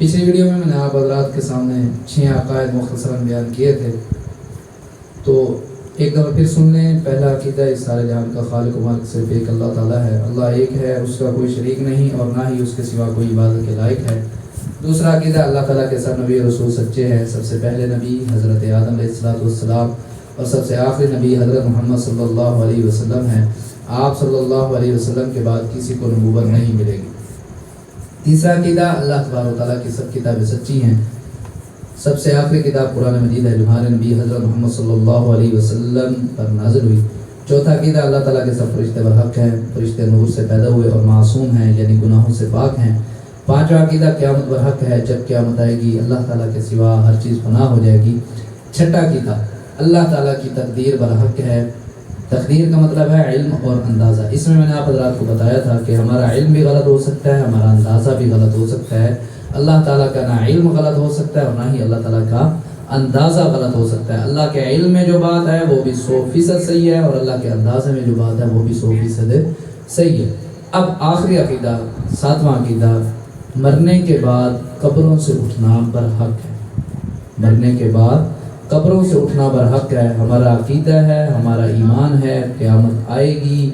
پچھلی ویڈیو میں نے آپ حضرات کے سامنے 6 عقائد مختصراً بیان کیے تھے، تو ایک دفعہ پھر سن لیں۔ پہلا عقیدہ اس سارے جہان کا خالق و مالک صرف ایک اللہ تعالیٰ ہے، اللہ ایک ہے، اس کا کوئی شریک نہیں اور نہ ہی اس کے سوا کوئی عبادت کے لائق ہے۔ دوسرا عقیدہ اللہ تعالیٰ کے سب نبی اور رسول سچے ہیں، سب سے پہلے نبی حضرت آدم علیہ السلام اور سب سے آخری نبی حضرت محمد صلی اللہ علیہ وسلم ہیں۔ آپ صلی اللہ علیہ وسلم کے بعد کسی کو نبوت نہیں ملے گی۔ تیسرا عقیدہ اللہ تبارک و تعالیٰ کی سب کتابیں سچی ہیں، سب سے آخری کتاب قرآن مجید ہے جو ہمارے نبی حضرت محمد صلی اللہ علیہ وسلم پر نازل ہوئی۔ چوتھا عقیدہ اللہ تعالیٰ کے سب فرشتے برحق ہیں، فرشتے نور سے پیدا ہوئے اور معصوم ہیں، یعنی گناہوں سے پاک ہیں۔ پانچواں عقیدہ قیامت برحق ہے، جب قیامت آئے گی اللہ تعالیٰ کے سوا ہر چیز فنا ہو جائے گی۔ چھٹا عقیدہ اللہ تعالیٰ کی تقدیر برحق ہے۔ تقدیر کا مطلب ہے علم اور اندازہ۔ اس میں نے آپ حضرات کو بتایا تھا کہ ہمارا علم بھی غلط ہو سکتا ہے، ہمارا اندازہ بھی غلط ہو سکتا ہے۔ اللہ تعالیٰ کا نہ علم غلط ہو سکتا ہے اور نہ ہی اللہ تعالیٰ کا اندازہ غلط ہو سکتا ہے۔ اللہ کے علم میں جو بات ہے وہ بھی 100% صحیح ہے اور اللہ کے اندازے میں جو بات ہے وہ بھی 100% صحیح ہے۔ اب آخری عقیدہ، ساتواں عقیدہ، مرنے کے بعد قبروں سے اٹھنا برحق ہے۔ مرنے کے بعد قبروں سے اٹھنا برحق ہے، ہمارا عقیدہ ہے، ہمارا ایمان ہے۔ قیامت آئے گی،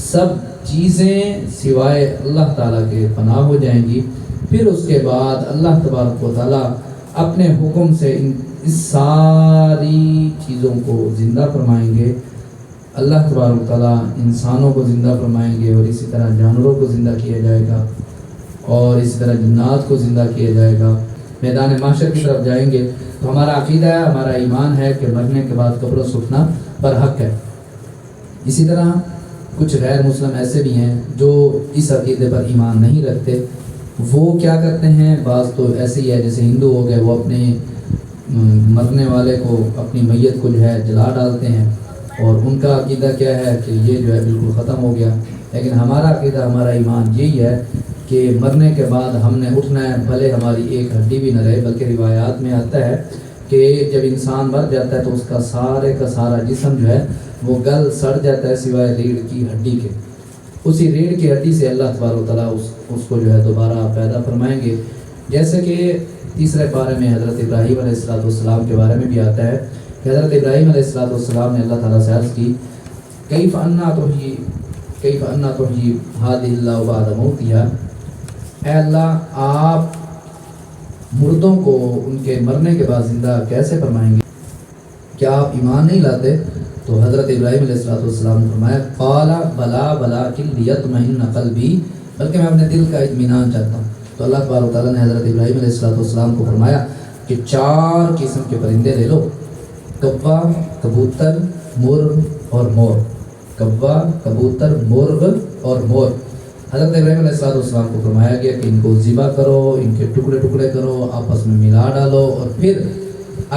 سب چیزیں سوائے اللہ تعالیٰ کے فنا ہو جائیں گی، پھر اس کے بعد اللہ تبارک و تعالیٰ اپنے حکم سے اس ساری چیزوں کو زندہ فرمائیں گے۔ اللہ تبارک و تعالیٰ انسانوں کو زندہ فرمائیں گے اور اسی طرح جانوروں کو زندہ کیا جائے گا اور اسی طرح جنات کو زندہ کیا جائے گا۔ میدان محشر کی طرف جائیں گے تو ہمارا عقیدہ ہے، ہمارا ایمان ہے کہ مرنے کے بعد قبروں سے اٹھنا برحق ہے۔ اسی طرح کچھ غیر مسلم ایسے بھی ہیں جو اس عقیدے پر ایمان نہیں رکھتے۔ وہ کیا کرتے ہیں، بعض تو ایسے ہی ہے جیسے ہندو ہو گئے، وہ اپنے مرنے والے کو، اپنی میت کو جو ہے جلا ڈالتے ہیں اور ان کا عقیدہ کیا ہے کہ یہ جو ہے بالکل ختم ہو گیا۔ لیکن ہمارا عقیدہ، ہمارا ایمان یہی ہے کہ مرنے کے بعد ہم نے اٹھنا ہے، بھلے ہماری ایک ہڈی بھی نہ رہے۔ بلکہ روایات میں آتا ہے کہ جب انسان مر جاتا ہے تو اس کا سارے کا سارا جسم جو ہے وہ گل سڑ جاتا ہے سوائے ریڑھ کی ہڈی کے۔ اسی ریڑھ کی ہڈی سے اللہ تبارک و تعالیٰ اس کو جو ہے دوبارہ پیدا فرمائیں گے۔ جیسے کہ تیسرے پارے میں حضرت ابراہیم علیہ السلام کے بارے میں بھی آتا ہے کہ حضرت ابراہیم علیہ السلام نے اللہ تعالیٰ سے عرض کی، کیف انا تحیی ہذہ اللہ بعد موتہا، اے اللہ آپ مردوں کو ان کے مرنے کے بعد زندہ کیسے فرمائیں گے؟ کیا آپ ایمان نہیں لاتے؟ تو حضرت ابراہیم علیہ السلام نے فرمایا، قال بلا ولکن لیطمئن قلبی، بلکہ میں اپنے دل کا اطمینان چاہتا ہوں۔ تو اللہ تبارک و تعالیٰ نے حضرت ابراہیم علیہ السلام کو فرمایا کہ 4 قسم کے پرندے لے لو، کوا، کبوتر، مرغ اور مور۔ کوا، کبوتر، مرغ اور مور۔ حضرت ابراہیم علیہ السلام کو فرمایا گیا کہ ان کو ذبح کرو، ان کے ٹکڑے ٹکڑے کرو، آپس میں ملا ڈالو اور پھر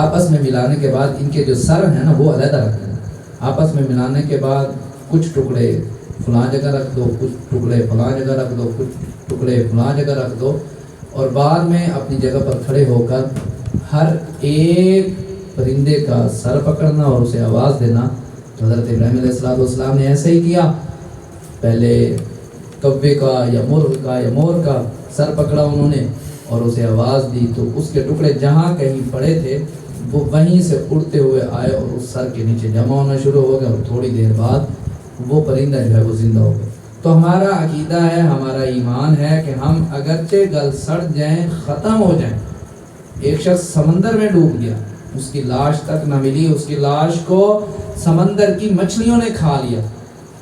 آپس میں ملانے کے بعد ان کے جو سر ہیں نا وہ علیحدہ رکھ دو۔ آپس میں ملانے کے بعد کچھ ٹکڑے فلاں جگہ رکھ دو، کچھ ٹکڑے فلاں جگہ رکھ دو، کچھ ٹکڑے فلاں جگہ رکھ دو، اور بعد میں اپنی جگہ پر کھڑے ہو کر ہر ایک پرندے کا سر پکڑنا اور اسے آواز دینا۔ تو حضرت ابراہیم علیہ السلام نے ایسے ہی کیا، پہلے کوے کا یا مرغ کا یا مور کا سر پکڑا انہوں نے اور اسے آواز دی، تو اس کے ٹکڑے جہاں کہیں پڑے تھے وہ وہیں سے اڑتے ہوئے آئے اور اس سر کے نیچے جمع ہونا شروع ہو گئے اور تھوڑی دیر بعد وہ پرندہ جو ہے وہ زندہ ہو گیا۔ تو ہمارا عقیدہ ہے، ہمارا ایمان ہے کہ ہم اگرچہ گل سڑ جائیں، ختم ہو جائیں۔ ایک شخص سمندر میں ڈوب گیا، اس کی لاش تک نہ ملی، اس کی لاش کو سمندر کی مچھلیوں نے کھا لیا،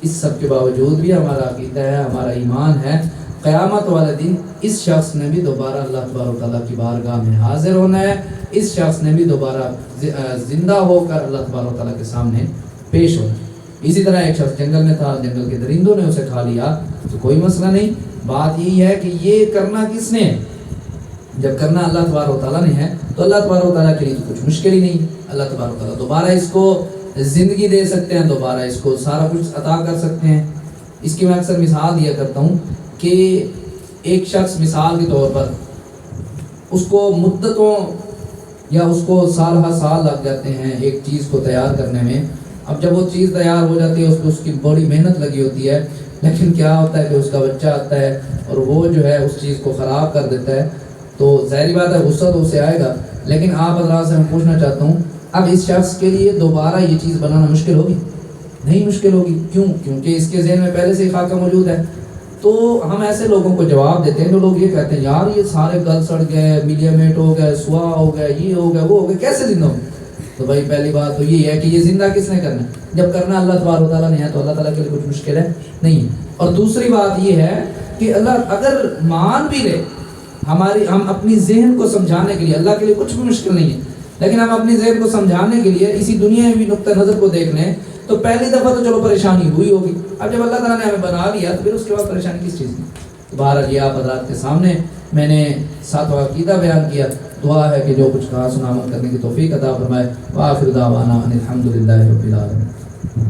اس سب کے باوجود بھی ہمارا عقیدہ ہے، ہمارا ایمان ہے، قیامت والے دن اس شخص نے بھی دوبارہ اللہ تبارک و تعالیٰ کی بارگاہ میں حاضر ہونا ہے، اس شخص نے بھی دوبارہ زندہ ہو کر اللہ تبارک و تعالیٰ کے سامنے پیش ہونا ہے۔ اسی طرح ایک شخص جنگل میں تھا، جنگل کے درندوں نے اسے کھا لیا تو کوئی مسئلہ نہیں، بات یہی ہے کہ یہ کرنا کس نے ہے؟ جب کرنا اللہ تبارک و تعالیٰ نے ہے تو اللہ تبارک و تعالیٰ کے لیے تو کچھ مشکل ہی نہیں۔ اللہ تبارک و تعالیٰ دوبارہ اس کو زندگی دے سکتے ہیں، دوبارہ اس کو سارا کچھ عطا کر سکتے ہیں۔ اس کی میں اکثر مثال دیا کرتا ہوں کہ ایک شخص مثال کے طور پر اس کو مدتوں یا اس کو سال ہر سال لگ جاتے ہیں ایک چیز کو تیار کرنے میں۔ اب جب وہ چیز تیار ہو جاتی ہے اس کی بڑی محنت لگی ہوتی ہے، لیکن کیا ہوتا ہے کہ اس کا بچہ آتا ہے اور وہ جو ہے اس چیز کو خراب کر دیتا ہے۔ تو ظاہری بات ہے غصہ تو اسے آئے گا، لیکن آپ حضرات سے میں پوچھنا چاہتا ہوں اب اس شخص کے لیے دوبارہ یہ چیز بنانا مشکل ہوگی؟ نہیں مشکل ہوگی. کیوں؟ کیونکہ اس کے ذہن میں پہلے سے ہی خاکہ موجود ہے. تو ہم ایسے لوگوں کو جواب دیتے ہیں جو لوگ یہ کہتے ہیں یار یہ سارے گل سڑ گئے، میلیامیٹ ہو گئے، سوا ہو گئے، یہ ہو گیا، وہ ہو گیا، کیسے زندہ ہو؟ تو بھائی پہلی بات تو یہ ہے کہ یہ زندہ کس نے کرنا ہے؟ جب کرنا اللہ تبارک و تعالیٰ نے ہے تو اللہ تعالیٰ کے لیے کچھ مشکل ہے نہیں. اور دوسری بات یہ ہے کہ اللہ اگر مان بھی لے ہم اپنی ذہن کو سمجھانے کے لیے، اللہ کے لیے کچھ بھی مشکل نہیں ہے، لیکن ہم اپنی ذہن کو سمجھانے کے لیے اسی دنیا میں بھی نقطہ نظر کو دیکھ لیں تو پہلی دفعہ تو چلو پریشانی ہوئی ہوگی. اب جب اللہ تعالیٰ نے ہمیں بنا لیا تو پھر اس کے بعد پریشانی کس چیز کی؟ بہرحال یہ آپ حضرات کے سامنے میں نے ساتواں عقیدہ بیان کیا. دعا ہے کہ جو کچھ کہا سنا عمل کرنے کی توفیق عطا فرمائے. وآخر دعوانا ان الحمد للہ رب العالمین.